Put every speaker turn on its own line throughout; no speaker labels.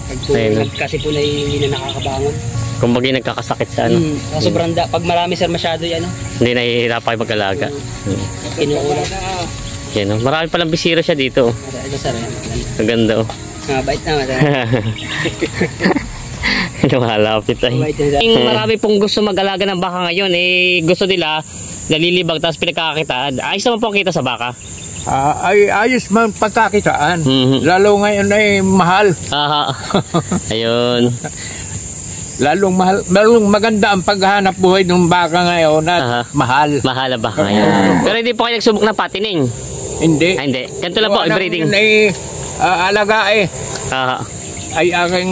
Kasi po na hindi na nakakabangon.
Kung bagay nagkakasakit sa ano.
Sobrang pag marami sir masyado yan.
Hindi nahihirapan kayo mag-alaga.
Kinukulang.
Yan, marami palang bisiro siya dito.
Ito sir.
Ang ganda oh.
Bait naman.
Lumalapit ay. Marami pong gusto mag-alaga ng baka ngayon. Gusto nila nalilibag tapos pinagkakakitaan. Ayos naman po ang kita sa baka.
Ay ayos man pagkakitaan. Lalo ngayon ay mahal.
Ayun.
Lalong mahal, lalong maganda ang paghahanap buhay ng baka ngayon at mahal.
Mahal ang baka ngayon. Pero hindi po kayo nagsubok ng patining?
Hindi.
Hindi. Ganito lang po, breeding.
Alaga ay aking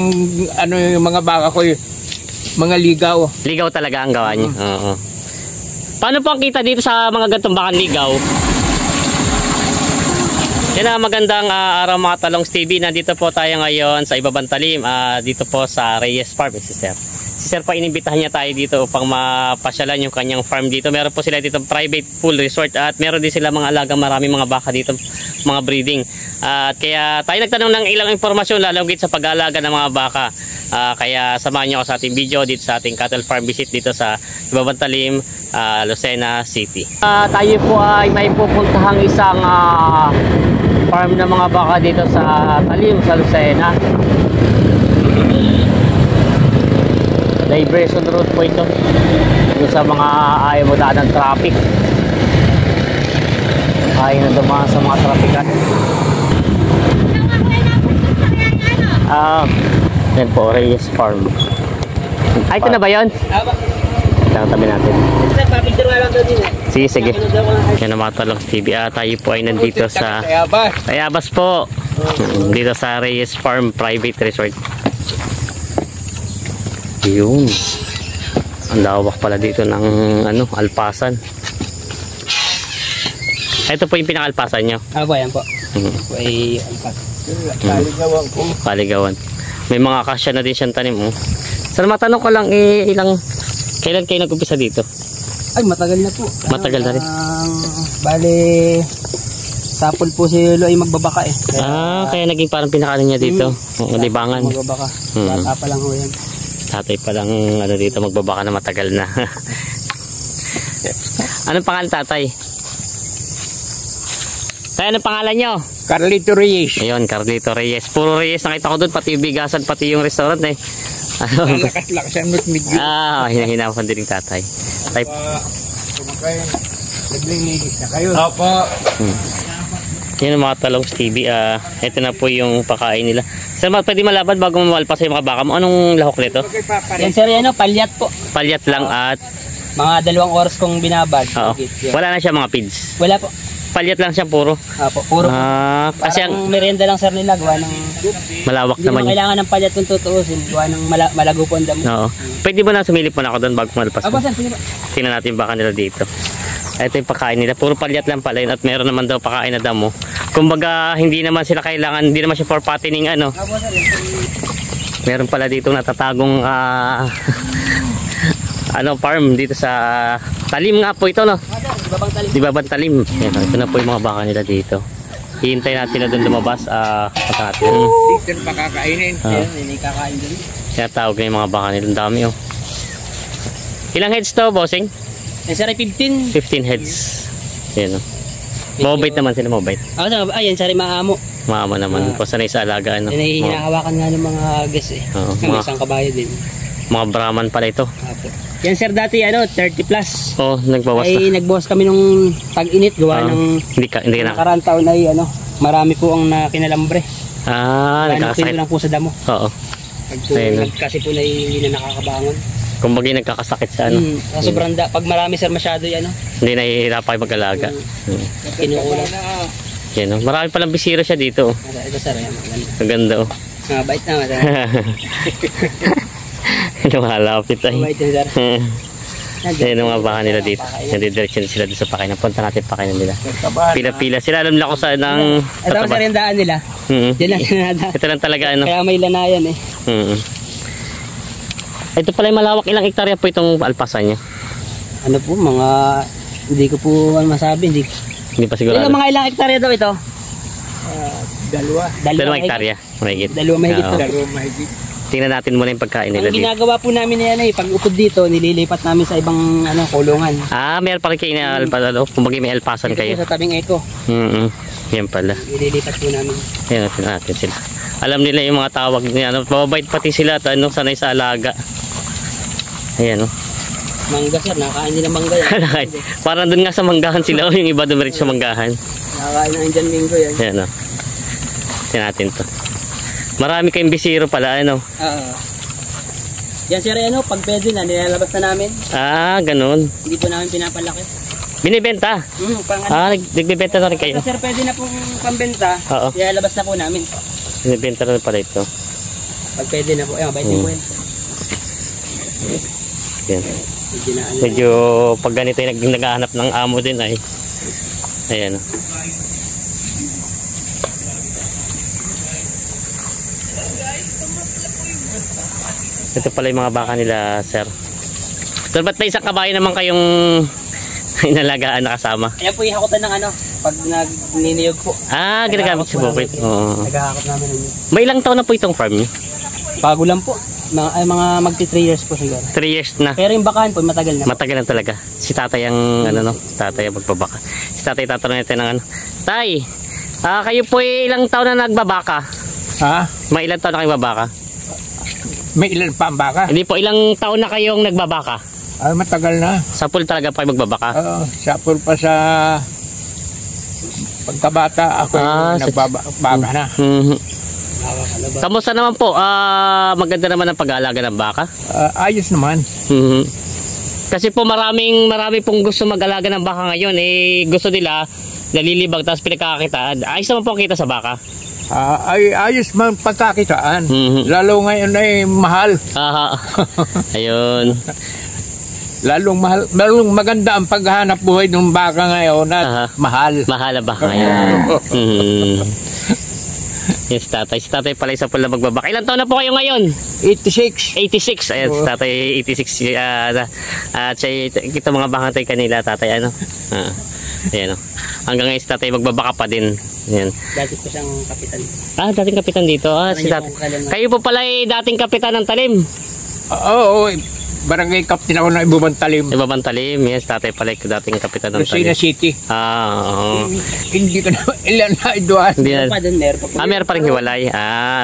yung mga baka ko mga ligaw.
Ligaw talaga ang gawa niyo. Paano po ang kita dito sa mga gantong bakang ligaw? Yan ang magandang araw mga Talongs TV. Nandito po tayo ngayon sa Ibabang Talim. Dito po sa Reyes Farm. Si Sir pa inimbitahan niya tayo dito upang mapasyalan yung kanyang farm dito. Meron po sila dito private pool resort at meron din sila mga alagang maraming mga baka dito, mga breeding. Kaya tayo nagtanong ng ilang impormasyon lalong sa pag-aalaga ng mga baka. Kaya samahan niyo ako sa ating video dito sa ating cattle farm visit dito sa Ibabang Talim, Lucena City. Tayo po ay may pupuntahang isang farm ng mga baka dito sa Talim, sa Lucena. Diversion route po ito dito sa mga ayaw mo daan ng traffic, ayaw na dumaan sa mga traffican. Yan po, Reyes Farm. Ay, ito na ba yun? Tabi natin. Sige. Yan ang mga Talongs TV. Tayo po ay nandito sa Tayabas po. Dito sa Reyes Farm Private Resort. Yun. Ang lawak pala dito ng alpasan. Ito po yung pinaka-alpasan nyo?
Yan po. Ay alpasan.
Paligawan. May mga kasya na din siyang tanim. Sir, matanong ko lang kailan kayo nag-umpisa dito?
Ay, matagal na po.
Matagal na rin.
Bale, sapol po si Lolo ay magbabaka
kaya naging parang pinakaano niya dito. Libangan.
Magbabaka. Bata pa lang ho yan.
Tatay pa lang dito magbabaka na matagal na. Anong pangalan tatay? Tay, anong pangalan nyo?
Carlito Reyes.
Ayun, Carlito Reyes. Puro Reyes nakita ko doon, pati yung bigasan, pati yung restaurant
Lakas-lakas ang medyo.
Hinapan din yung tatay.
Naglilinis na kayo. Opo.
Yan ang mga Talongs TV. Ito na po yung pakain nila. Sir, pwede malabad bago mamalpas yung mga baka mo. Anong lahok nito?
Yan sir, palyat po.
Palyat lang at
mga 2 oras kong binabad.
Wala na siya mga feeds?
Wala po.
Palyat lang siya puro?
Puro.
Kasi
ang merienda lang sir nila, gawa ng
malawak naman.
Hindi kailangan ng palyat kung tutuusin. Gawa ng malago po ang damo.
Pwede ba na sumilip mo na ako doon bago malpas?
Sir, sige po.
Tingnan natin baka nila dito. Ito yung pakain nila. Puro palyat lang pala yun. At meron naman daw pakain na damo. Kumbaga hindi naman sila kailangan, hindi naman siya for fattening Meron pala dito natatagong farm dito sa Talim nga po ito, no? Ibabang Talim. Ito na po yung mga baka nila dito. Hihintay natin na doon lumabas. Patatin.
Dito pa kakainin.
Kakain din.
Kaya tawag na yung mga baka nila. Ang dami, Ilang heads to, bossing?
Sir, 15.
15 heads. Yan, mabait naman sila, mabait.
Ayan, sir, maamo.
Maamo naman. Sanay sa alaga,
Hinahawakan nga ng mga guests May isang kabayo din.
Mga Brahman pala ito.
Yan sir, dati 30 plus.
Nagbawas na.
Ay nagbawas kami nung tag-init gawa ng
hindi na.
Nakaraan taon ay marami po ang kinalambre.
Nagkakasakit
lang po sa damo.
Oo.
Kasi po na hindi na nakakabangon.
Kung bagay nagkakasakit sa
sobrang pag marami sir masyado
hindi nahihirapan kayo mag-alaga.
Kinukulang.
Yan, marami palang bisiro siya dito.
Ito sir,
ang ganda
bait naman.
Lumalapit ay.
Bait yan sir.
Yan ang mga baka nila dito. Nadidireksyon sila doon sa pakain. Punta natin pakain nila. Pila-pila. Sila alam na ko sa ng
ito ang sarindaan nila. Yan lang sinada.
Ito lang talaga
Kaya may lanayan
Ito pala yung malawak. Ilang hektarya po itong alpasan niya?
Po, mga hindi ko po masabi. Hindi
pa sigurado.
Mga ilang hektarya daw ito?
Dalawang hektarya. Mahigit.
Dalawa mahigit
Oo.
po.
Dalawang mahigit.
Tingnan natin muna yung pagkain nila
Ang
dito.
ginagawa po namin na yan pag upod dito, nililipat namin sa ibang kulungan.
Meron pa rin kayo na alpasano. Kung may alpasan
Dito
kayo.
po sa tabing eco,
Yan pala.
nililipat po namin.
Yan natin sila. Alam nila yung mga tawag niya. Mababait pati sila. Sanay sa alaga. Ayan o.
Mangga sir, nakain nila mangga yan.
Parang dun nga sa manggahan sila. Yung iba dumiretso sa manggahan.
Nakain na Indian Mingo yan.
Ayan o. Tingnan natin to. Marami kayong bisiro pala. Ano?
Yan sir, pag pwede na, nilalabas na namin.
Ganun.
Hindi po namin pinapalaki.
Binibenta. Nagbibenta na rin kayo.
Sir, pwede na pong pambenta.
Oo.
Nilalabas na po namin.
Binibenta na rin pala ito.
Pag pwede na po, baitin po yan.
Yan. Medyo pag ganito yung naghahanap ng amo din ay ayan o. Ito pala yung mga baka nila, sir. So, ba't may isang kabayo naman kayong inalagaan na kasama?
Ayan po yung hakutan ng pag nagniniyog po.
Ginagamit sa bukid. Oo.
Naghahakot namin ng
May ilang taon na po itong farm niyo?
bago lang po. Mga magti 3 years po siguro.
3 years na.
Pero yung bakahan po, matagal na.
Matagal na talaga. Si tatay ang tatay ang magbabaka. Si tatay tatanungin natin ng Tay, kayo po ilang taon na nagbabaka? May ilang taon na kayo babaka?
May ilan pa ang baka?
Hindi po, ilang taon na kayong nagbabaka?
Matagal na.
Sa pool talaga pa kayo magbabaka?
Sapul pa sa pagkabata ako nagbabaka na.
Kamusta naman po? Maganda naman ang pag-aalaga ng baka?
Ayos naman.
Kasi po marami pong gusto mag-alaga ng baka ngayon. Gusto nila nalilibag tapos pinagkakakitaan. Ayos naman po ang kita sa baka?
Ayos man pagkakitaan. Lalo ngayon ay mahal.
Ayun.
Lalong mahal. Lalong maganda ang paghahanap buhay ng baka ngayon at mahal.
Mahal ang baka ngayon. Yes, tatay. Si tatay pala isa pala magbabaka. Ilan taon na po kayo ngayon?
86.
86. Ayan, si tatay 86. Kita mga baka tayo kanila, tatay. Ayan o. Hanggang ngayon si tatay magbabaka pa din. Ayan.
Dati po siyang kapitan.
Dating kapitan dito. Si tatay. Kayo po pala dating kapitan ng talim.
Oo. Barangay Captain ako ng Ibabang Talim.
Ibabang Talim. Yes, tatay pala dating kapitan ng talim.
Lucena City.
Oo.
Hindi ko na ilan na iduan.
Meron pa rin hiwalay.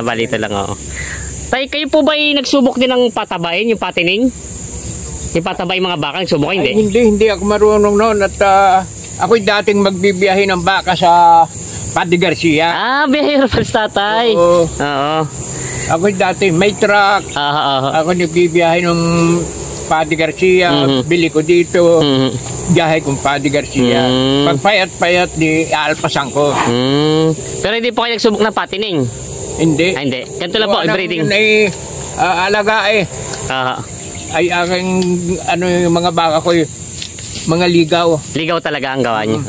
Balito lang oo. Tay, kayo po ba nagsubok din ng patabayin, yung patining? Yung patabay mga baka, nagsubok hindi?
Hindi ako marunong noon at ako'y dating magbibiyahe ng baka sa Padre Garcia.
Biyahero pala sa tatay.
Oo. Ako'y dati may truck. Ako nagbibiyahe ng Padre Garcia. Bili ko dito. Biyahe kong Padre Garcia. Pagpayat-payat di alpasan ko.
Pero hindi po kayo nagsubok ng patining?
Hindi.
Hindi. Ganito lang po, breeding.
Alaga ay aking yung mga baka ko mga ligaw.
Ligaw talaga ang gawa niyo.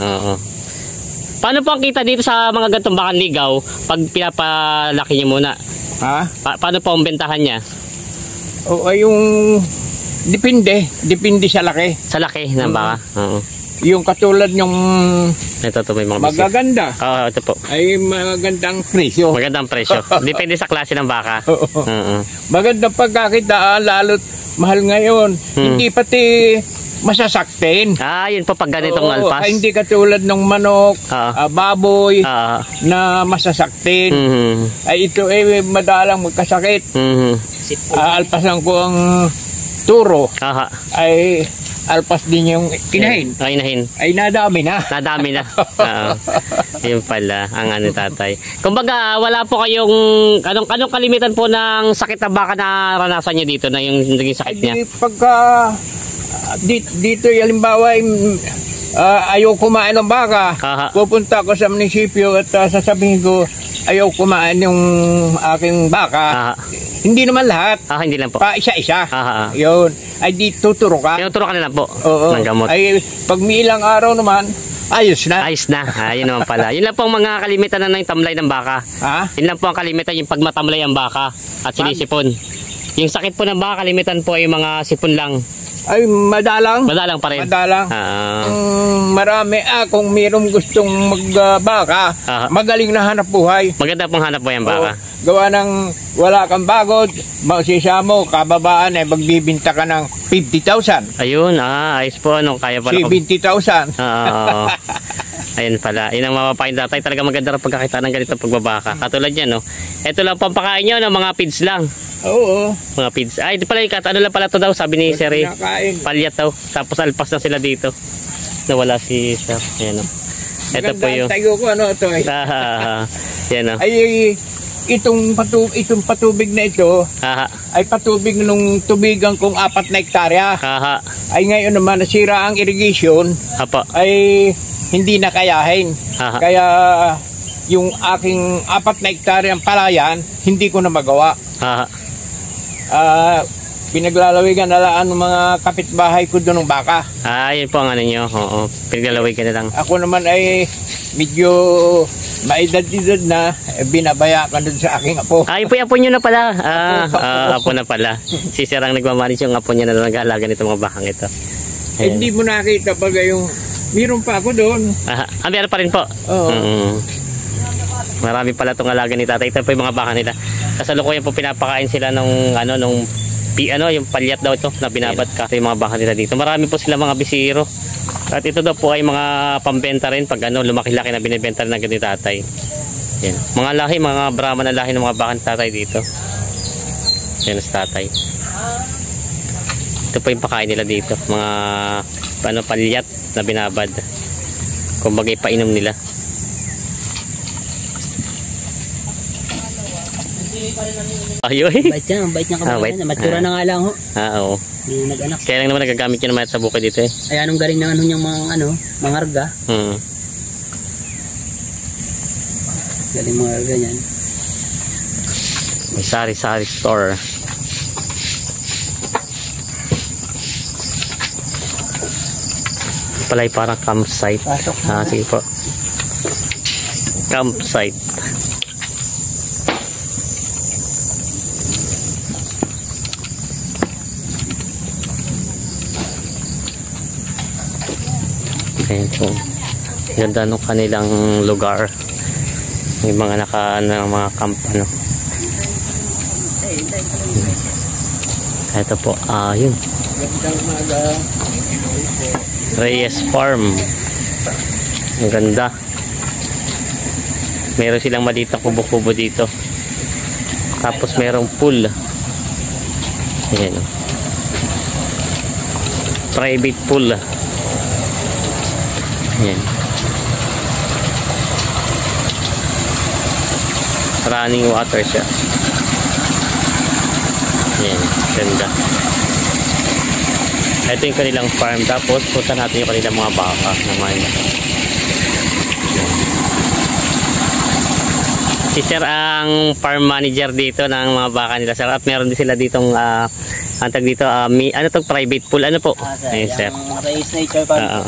Paano po ang kita dito sa mga gantong bakang ligaw pag pinapalaki niyo muna? Paano po ang bentahan niya?
Yung depende sa laki.
Sa laki ng baka.
Yung katulad yung
ito may mga
magaganda.
Ito po.
Ay magandang presyo.
Magandang presyo. Depende sa klase ng baka.
Magandang pagkakitaan lalo't mahal ngayon. Hindi pati masasaktin.
Yun po pag ganitong alpas.
Hindi katulad ng manok, baboy na masasaktin. Ay ito madalang magkasakit. Alpasan ko ang turo. Ay alpas din yung inahin.
Inahin.
Ay nadami na.
Nadami na. Yun pala ang tatay. Kumbaga wala po kayong anong kalimitan po ng sakit na baka na ranasan niyo dito na yung naging sakit niya?
Pagka dito halimbawa ayaw kumain ng baka, pupunta ko sa munisipyo at sasabihin ko ayaw kumain yung aking baka. Hindi naman lahat.
Hindi lang po.
Pa isa-isa. Yun. Ay di tuturo ka.
Tinuturo ka na lang po.
Ng
gamot.
Ay pag may ilang araw naman, ayos na.
Ayos na. Yun naman pala. Yun lang po ang mga kalimitan na ng tamlay ng baka. Yun lang po ang kalimitan yung pagmatamlay ang baka at sinisipon. Yung sakit po ng baka, kalimitan po ay mga sipon lang.
Ay, madalang.
Madalang pa rin.
Madalang.
Ah.
Marami. Kung mayroong gustong magbaka, magaling na hanap buhay.
Maganda pong hanap buhay ang baka.
Gawa ng wala kang bagod, magsisya mo, kababaan ay magbibinta ka ng 50,000.
Ayun, ayos po. Ano, kaya pala.
70,000.
Ayun pala. Yun ang mapapain tatay. Talaga maganda rin pagkakita ng ganito pagbabaka. Katulad yan, no? Ito lang pampakain nyo, no? Mga feeds lang.
Oo.
Mga feeds. Ay, di pala, ano lang pala to daw, sabi ni Sir. Palyat daw. Tapos alpas na sila dito. Nawala si Sir. Ayan, no? Ito po yung...
tayo ko, ano ito eh.
Yan, no?
Ay, itong patubig na ito, ay patubig nung tubigan kong 4 na hektarya. Ay ngayon naman, nasira ang irrigation. Ay hindi na kayahin. Kaya yung aking 4 na hektaryang palayan, hindi ko na magawa. Pinaglalawigan na lang ng mga kapitbahay ko doon ng baka.
Yun po ang ano nyo. Oo, pinaglalawigan na lang.
Ako naman ay medyo maedad-edad na, binabaya ka doon sa aking apo.
Yun po yung apo nyo na pala. Apo na pala. Si Sir ang nagmamanis yung apo niya na nag-aalaga nito mga bakang ito.
Hindi mo nakita pag yung meron pa ako doon.
Meron pa rin po.
Oo.
Marami pala itong alaga ni tatay. Ito po yung mga baka nila. Kasalukuyan po pinapakain sila nung yung palyat daw ito na binabat ka. Ito yung mga baka nila dito. Marami po sila mga bisiro. At ito daw po ay mga pambenta rin pag lumaki-laki na binibenta rin ng ganito tatay. Yan. Mga lahi, mga Brahman na lahi ng mga baka ni tatay dito. Yan sa tatay. Ito po yung pakain nila dito. Mga palyat na binabad. Kumbaga ipainom nila. Ayun.
Bait niya kabayan. Matura na nga lang ho.
Oo.
Nag-anak.
Kaya lang naman nagagamit niya naman sa bukid dito eh.
Ay anong galing ng niyang mga arga. Galing mga arga yan.
May sari-sari store. Palay parang campsite. Sige po. Campsite. Ayan po. Ganda nung kanilang lugar. May mga mga camp Ito po. Yun. Reyes Farm. Ang ganda. Meron silang maliit na kubo-kubo dito. Tapos merong pool. Ayan. Private pool. Ayan. Running water siya. Ayan. Ganda. Ito yung kanilang farm. Tapos punta natin yung kanilang mga baka naman. Si Sir ang farm manager dito ng mga baka nila, Sir. At meron din sila ditong ano to, private pool. Ano po? Ayun, Sir.
Reyes Nature Farm.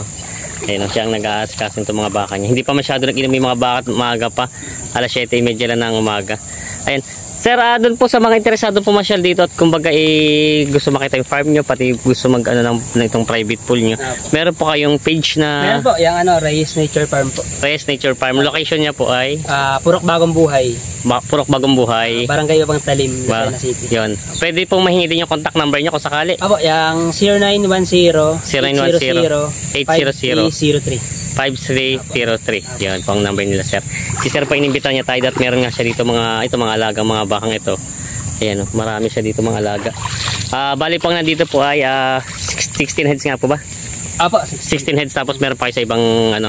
Ayun, siya ang nag-aasikaso nitong mga baka niya. Hindi pa masyado nag-inom yung mga baka at umaga pa. Alas 7:30 lang ng umaga. Ayan. Sir, doon po sa mga interesado pumasyal dito at kumbaga gusto makita yung farm nyo, pati gusto ng itong private pool nyo. Meron po kayong page na...
Meron po, yung Reyes Nature Farm po.
Reyes Nature Farm. Location niya po ay?
Purok Bagong Buhay.
Purok Bagong Buhay.
Barangay Ubang Talim, Lucena City.
Yun. Pwede pong mahingi din yung contact number niya kung sakali.
Apo, yung 0910-800-5303.
5303. Yan po ang number nila, Sir. Si Sir pa inimbita niya tayo at meron nga siya dito mga alagang mga bakang ito. Ayan, marami siya dito mga alaga. Bali pang nandito po ay 16 heads nga po ba?
Apo,
16 heads tapos meron pa kayo sa ibang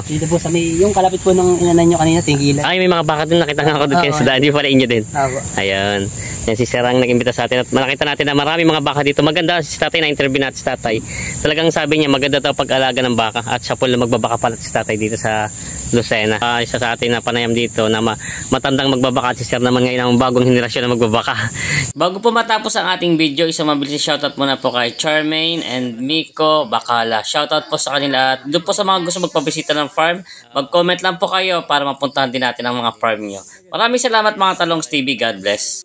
Dito po sa yung kalapit po ng inanan nyo kanina, tinggilan.
Ay, may mga baka din nakita nga ako doon sa daan. Di pala inyo din.
Apo.
Ayun. Yan si Sir ang nag-imbita sa atin at nakita natin na marami mga baka dito. Maganda si tatay na interview natin si tatay. Talagang sabi niya maganda daw pag-alaga ng baka at siya po lang magbabaka pala si tatay dito sa Lucena. Isa sa atin na panayam dito na matandang magbabaka at si Sir naman ngayon ang bagong henerasyon na magbabaka. Bago po matapos ang ating video, isang mabilis shoutout muna po kay Charmaine and Miko Bacala. Shoutout po sa kanila at doon po sa mga gusto magpabisita ng farm, mag-comment lang po kayo para mapuntahan din natin ang mga farm nyo. Maraming salamat mga Talongs TV. God bless.